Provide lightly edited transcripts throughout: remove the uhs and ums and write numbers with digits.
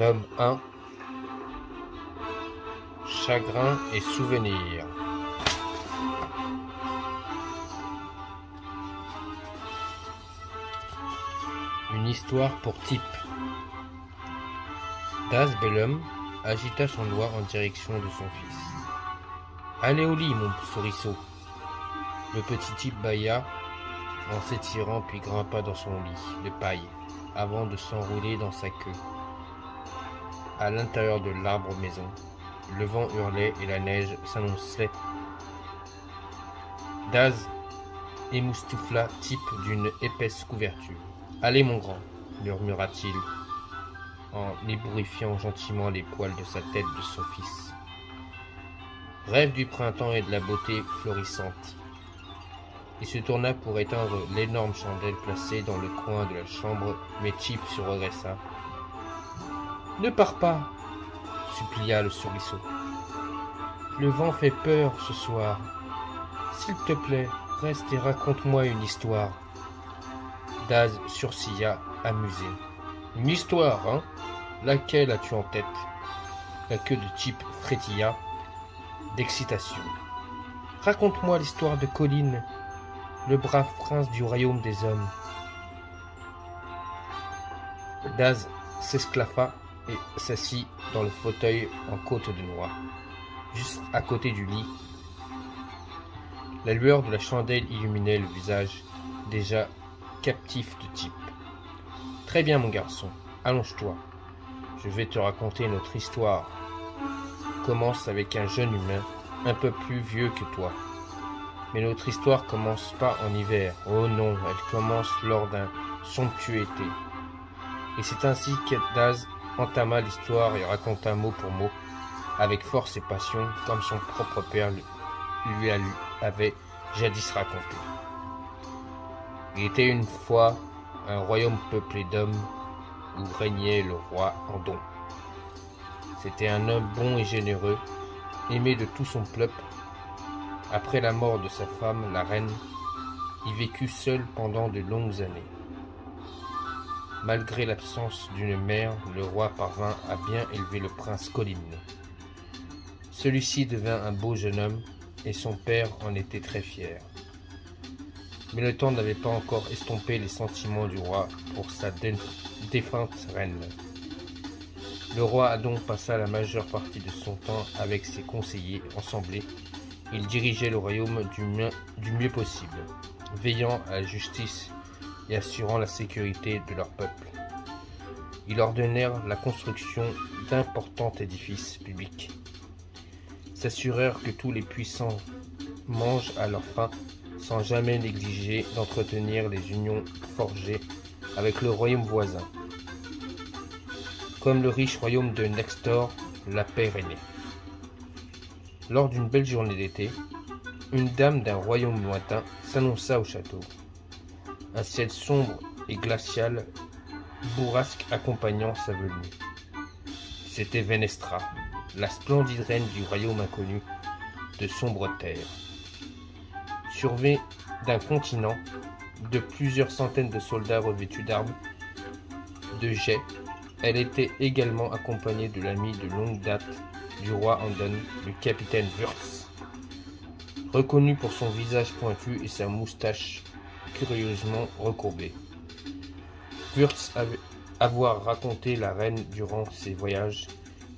Tome 1. Chagrin et souvenirs. Une histoire pour type. Das Bellum agita son doigt en direction de son fils. « Allez au lit, mon souriceau !» Le petit type bâilla en s'étirant puis grimpa dans son lit de paille avant de s'enrouler dans sa queue. À l'intérieur de l'arbre maison, le vent hurlait et la neige s'annonçait. Daz émoustouffla Type d'une épaisse couverture. « Allez, mon grand !» murmura-t-il en ébouriffiant gentiment les poils de sa tête de son fils. Rêve du printemps et de la beauté florissante. Il se tourna pour éteindre l'énorme chandelle placée dans le coin de la chambre, mais Type se redressa. « Ne pars pas !» supplia le souriceau. « Le vent fait peur ce soir. S'il te plaît, reste et raconte-moi une histoire. » Daz sourcilla, amusé. « Une histoire, hein? Laquelle as-tu en tête ?» La queue de Type frétilla d'excitation. « Raconte-moi l'histoire de Colline, le brave prince du royaume des hommes. » Daz s'esclaffa et s'assit dans le fauteuil en côte de noix, juste à côté du lit. La lueur de la chandelle illuminait le visage déjà captif de Type. « Très bien, mon garçon, allonge-toi. Je vais te raconter notre histoire. Commence avec un jeune humain, un peu plus vieux que toi. Mais notre histoire commence pas en hiver. Oh non, elle commence lors d'un somptueux été. » Et c'est ainsi que Daz entama l'histoire et raconta mot pour mot, avec force et passion, comme son propre père lui avait jadis raconté. Il était une fois un royaume peuplé d'hommes où régnait le roi Andon. C'était un homme bon et généreux, aimé de tout son peuple. Après la mort de sa femme, la reine, il vécut seul pendant de longues années. Malgré l'absence d'une mère, le roi parvint à bien élever le prince Colline. Celui-ci devint un beau jeune homme et son père en était très fier. Mais le temps n'avait pas encore estompé les sentiments du roi pour sa défunte reine. Le roi Andon passa la majeure partie de son temps avec ses conseillers ensemblés. Il dirigeait le royaume du mieux possible, veillant à la justice et assurant la sécurité de leur peuple. Ils ordonnèrent la construction d'importants édifices publics, s'assurèrent que tous les puissants mangent à leur faim, sans jamais négliger d'entretenir les unions forgées avec le royaume voisin. Comme le riche royaume de Nextor, la paix régnait. Lors d'une belle journée d'été, une dame d'un royaume lointain s'annonça au château. Un ciel sombre et glacial, bourrasque accompagnant sa venue. C'était Venestra, la splendide reine du royaume inconnu, de sombres terres. Surveillée d'un continent, de plusieurs centaines de soldats revêtus d'armes, de jets, elle était également accompagnée de l'ami de longue date du roi Andon, le capitaine Wurtz. Reconnu pour son visage pointu et sa moustache curieusement recourbée. Wurtz avait avoir raconté la reine durant ses voyages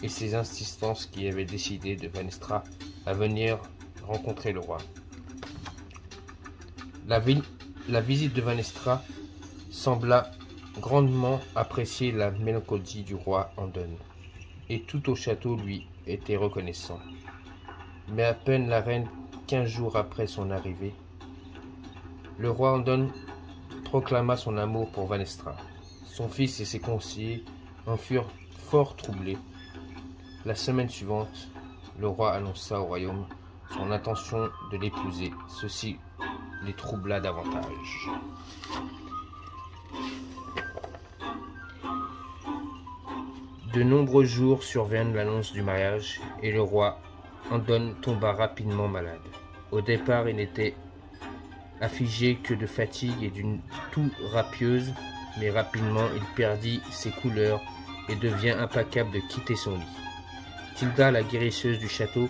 et ses insistances qui avaient décidé de Venestra à venir rencontrer le roi. La visite de Venestra sembla grandement apprécier la mélancolie du roi Andon, et tout au château lui était reconnaissant. Mais à peine la reine 15 jours après son arrivée, le roi Andon proclama son amour pour Venestra. Son fils et ses conseillers en furent fort troublés. La semaine suivante, le roi annonça au royaume son intention de l'épouser. Ceci les troubla davantage. De nombreux jours survinrent l'annonce du mariage et le roi Andon tomba rapidement malade. Au départ, il n'était affligé que de fatigue et d'une toux rapieuse, mais rapidement il perdit ses couleurs et devient incapable de quitter son lit. Tilda, la guérisseuse du château,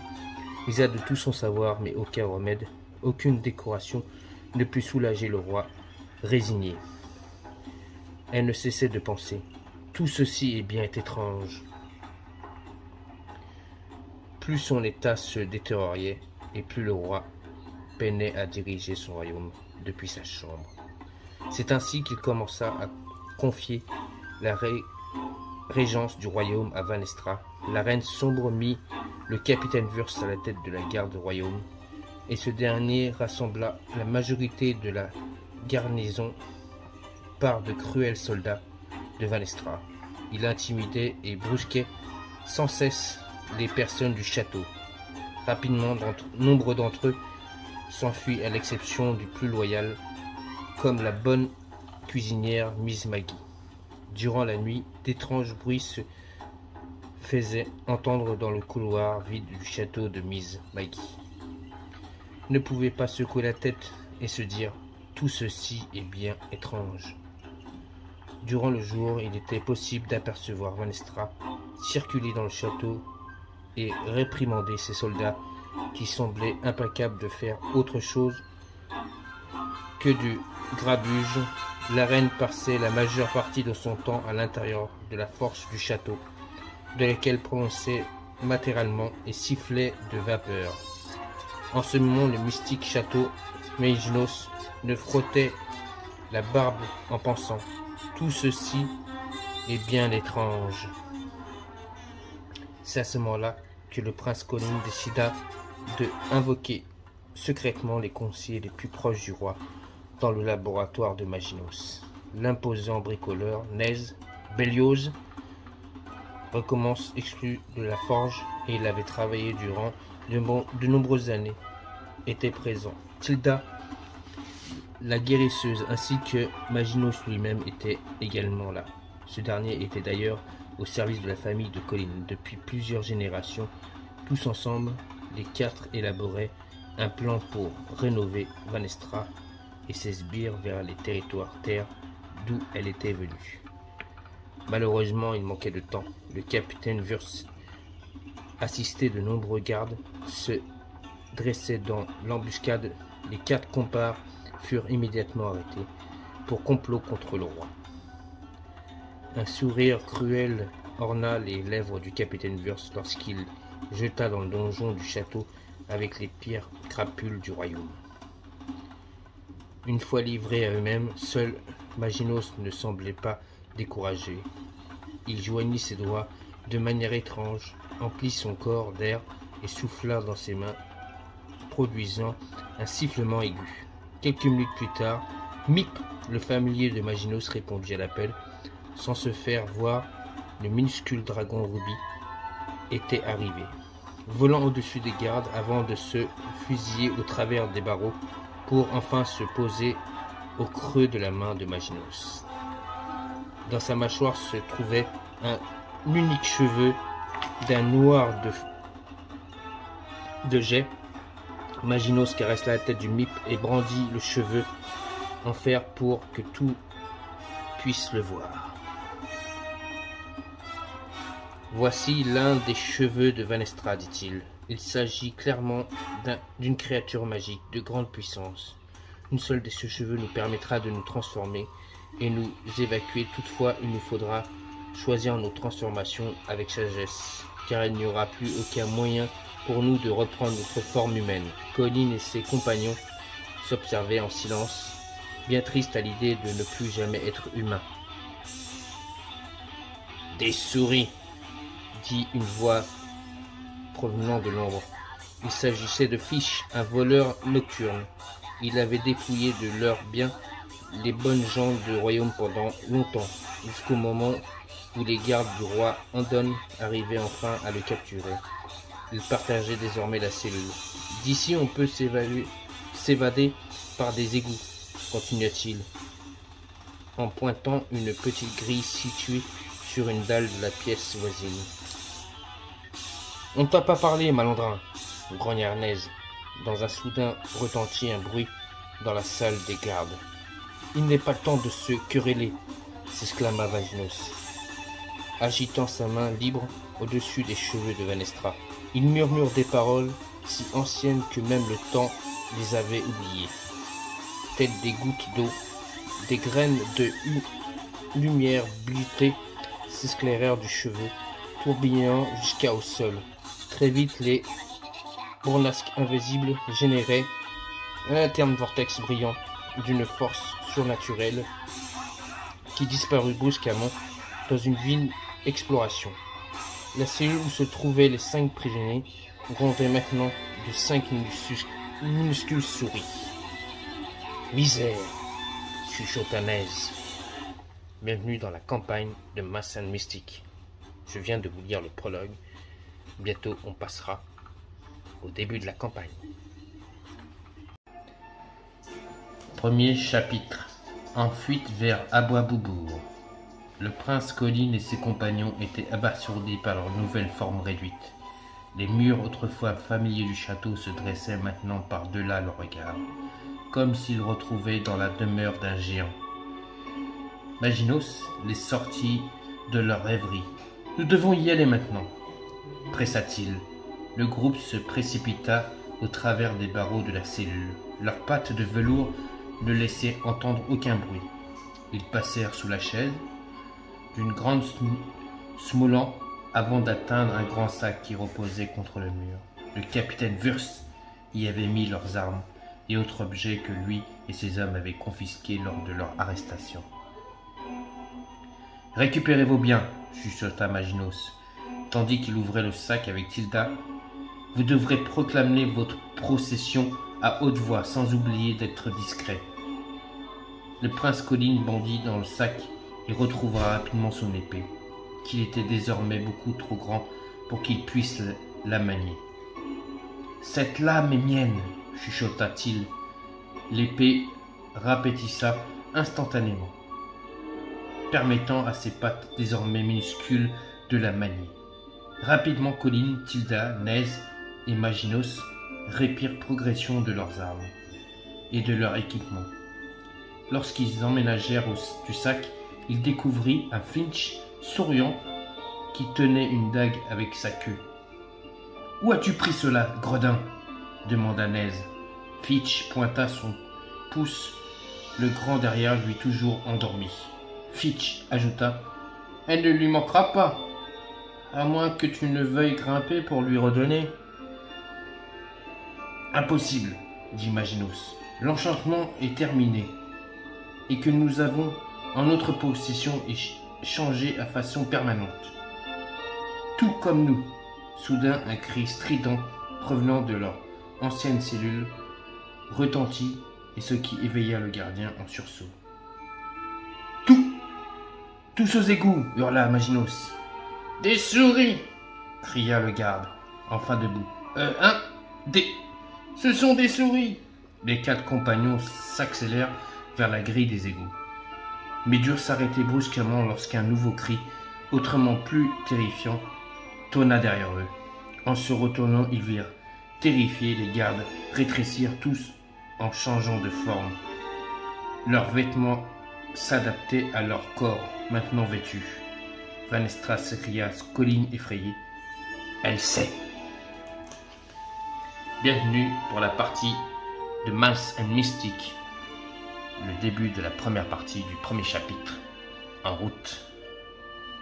usa de tout son savoir, mais aucun remède, aucune décoration ne put soulager le roi, résigné. Elle ne cessait de penser. Tout ceci est bien étrange. Plus son état se détériorait, et plus le roi peinait à diriger son royaume depuis sa chambre. C'est ainsi qu'il commença à confier la régence du royaume à Van Estra. La reine sombre mit le capitaine Wurst à la tête de la garde du royaume, et ce dernier rassembla la majorité de la garnison par de cruels soldats de Van Estra. Il intimidait et brusquait sans cesse les personnes du château. Rapidement, nombre d'entre eux s'enfuient à l'exception du plus loyal, comme la bonne cuisinière Miss Maggie. Durant la nuit, d'étranges bruits se faisaient entendre dans le couloir vide du château de Miss Maggie. Ne pouvait pas secouer la tête et se dire « Tout ceci est bien étrange ». Durant le jour, il était possible d'apercevoir Van Estra circuler dans le château et réprimander ses soldats qui semblaient incapables de faire autre chose que du grabuge. La reine passait la majeure partie de son temps à l'intérieur de la force du château, de laquelle prononçait matériellement et sifflait de vapeur. En ce moment, le mystique château Maginot ne frottait la barbe en pensant « Tout ceci est bien étrange ». C'est à ce moment-là que le prince Colin décida de invoquer secrètement les conseillers les plus proches du roi dans le laboratoire de Maginot. L'imposant bricoleur Nez Berlioz, recommence exclu de la forge, et il avait travaillé durant de nombreuses années, était présent. Tilda, la guérisseuse, ainsi que Maginot lui-même étaient également là. Ce dernier était d'ailleurs au service de la famille de Colin depuis plusieurs générations. Tous ensemble, les quatre élaboraient un plan pour rénover Van Estra et ses sbires vers les territoires terres d'où elle était venue. Malheureusement, il manquait de temps. Le capitaine Wurst, assisté de nombreux gardes, se dressait dans l'embuscade. Les quatre compères furent immédiatement arrêtés pour complot contre le roi. Un sourire cruel orna les lèvres du capitaine Wurst lorsqu'il jeta dans le donjon du château avec les pires crapules du royaume. Une fois livrés à eux-mêmes, seul Maginot ne semblait pas découragé. Il joignit ses doigts de manière étrange, emplit son corps d'air et souffla dans ses mains, produisant un sifflement aigu. Quelques minutes plus tard, Mip, le familier de Maginot, répondit à l'appel. Sans se faire voir, le minuscule dragon Ruby était arrivé, volant au-dessus des gardes avant de se fusiller au travers des barreaux pour enfin se poser au creux de la main de Maginot. Dans sa mâchoire se trouvait un unique cheveu d'un noir de jet. Maginot caresse la tête du Mip et brandit le cheveu en fer pour que tout puisse le voir. Voici l'un des cheveux de Van Estra, dit-il. Il s'agit clairement d'une créature magique de grande puissance. Une seule de ces cheveux nous permettra de nous transformer et nous évacuer. Toutefois, il nous faudra choisir nos transformations avec sagesse, car il n'y aura plus aucun moyen pour nous de reprendre notre forme humaine. Colin et ses compagnons s'observaient en silence, bien tristes à l'idée de ne plus jamais être humains. « Des souris !» dit une voix provenant de l'ombre. Il s'agissait de Fish, un voleur nocturne. Il avait dépouillé de leurs biens les bonnes gens du royaume pendant longtemps, jusqu'au moment où les gardes du roi Andon arrivaient enfin à le capturer. Il partageait désormais la cellule. « D'ici on peut s'évader par des égouts, continua-t-il, en pointant une petite grille située sur une dalle de la pièce voisine. « On ne t'a pas parlé, malandrin !» grogna Nez. Dans un soudain retentit un bruit dans la salle des gardes. « Il n'est pas le temps de se quereller !» s'exclama Maginot. agitant sa main libre au-dessus des cheveux de Vanestra. Il murmure des paroles si anciennes que même le temps les avait oubliées. Telles des gouttes d'eau, des graines de lumière bleutée s'éclairèrent du cheveu, tourbillonnant jusqu'au sol. Très vite, les bourrasques invisibles généraient un interne vortex brillant d'une force surnaturelle qui disparut brusquement dans une vive exploration. La cellule où se trouvaient les 5 prisonniers grondait maintenant de 5 minuscules souris. Misère, chuchota Naise. Bienvenue dans la campagne de Mass & Mystic. Je viens de vous lire le prologue. Bientôt on passera au début de la campagne. Premier chapitre. En fuite vers Abois-Boubourg. Le prince Colline et ses compagnons étaient abasourdis par leur nouvelle forme réduite. Les murs autrefois familiers du château se dressaient maintenant par-delà leur regard, comme s'ils retrouvaient dans la demeure d'un géant. Maginos les sortit de leur rêverie. « Nous devons y aller maintenant !» pressa-t-il. Le groupe se précipita au travers des barreaux de la cellule. Leurs pattes de velours ne laissaient entendre aucun bruit. Ils passèrent sous la chaise d'une grande smoulant avant d'atteindre un grand sac qui reposait contre le mur. Le capitaine Wurst y avait mis leurs armes et autres objets que lui et ses hommes avaient confisqués lors de leur arrestation. « Récupérez vos biens, chuchota Maginos, tandis qu'il ouvrait le sac avec Tilda. Vous devrez proclamer votre procession à haute voix, sans oublier d'être discret. » Le prince Colline bondit dans le sac et retrouva rapidement son épée, qu'il était désormais beaucoup trop grand pour qu'il puisse la manier. « Cette lame est mienne, chuchota-t-il. L'épée rapétissa instantanément, permettant à ses pattes désormais minuscules de la manier. Rapidement, Colline, Tilda, Naise et Maginos répirent progression de leurs armes et de leur équipement. Lorsqu'ils emménagèrent du sac, ils découvrirent un Finch souriant qui tenait une dague avec sa queue. « Où as-tu pris cela, gredin ?» demanda Naise. Fitch pointa son pouce, le grand derrière lui toujours endormi. Fitch ajouta: « Elle ne lui manquera pas, à moins que tu ne veuilles grimper pour lui redonner. »« Impossible, » dit Maginos. « L'enchantement est terminé, et que nous avons en notre possession changé à façon permanente. Tout comme nous. » Soudain, un cri strident provenant de leur ancienne cellule retentit, et ce qui éveilla le gardien en sursaut. « Tous aux égouts !» hurla Maginos. « Des souris !» cria le garde, enfin debout. Ce sont des souris !» Les 4 compagnons s'accélèrent vers la grille des égouts, mais durent s'arrêter brusquement lorsqu'un nouveau cri, autrement plus terrifiant, tonna derrière eux. En se retournant, ils virent, terrifiés, les gardes rétrécir tous en changeant de forme. Leurs vêtements s'adaptaient à leur corps, maintenant vêtus. Vanestra s'écria, Colline effrayée. « Elle sait !» Bienvenue pour la partie de Mass & Mystic, le début de la première partie du premier chapitre, en route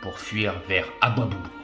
pour fuir vers Abois-Boubourg.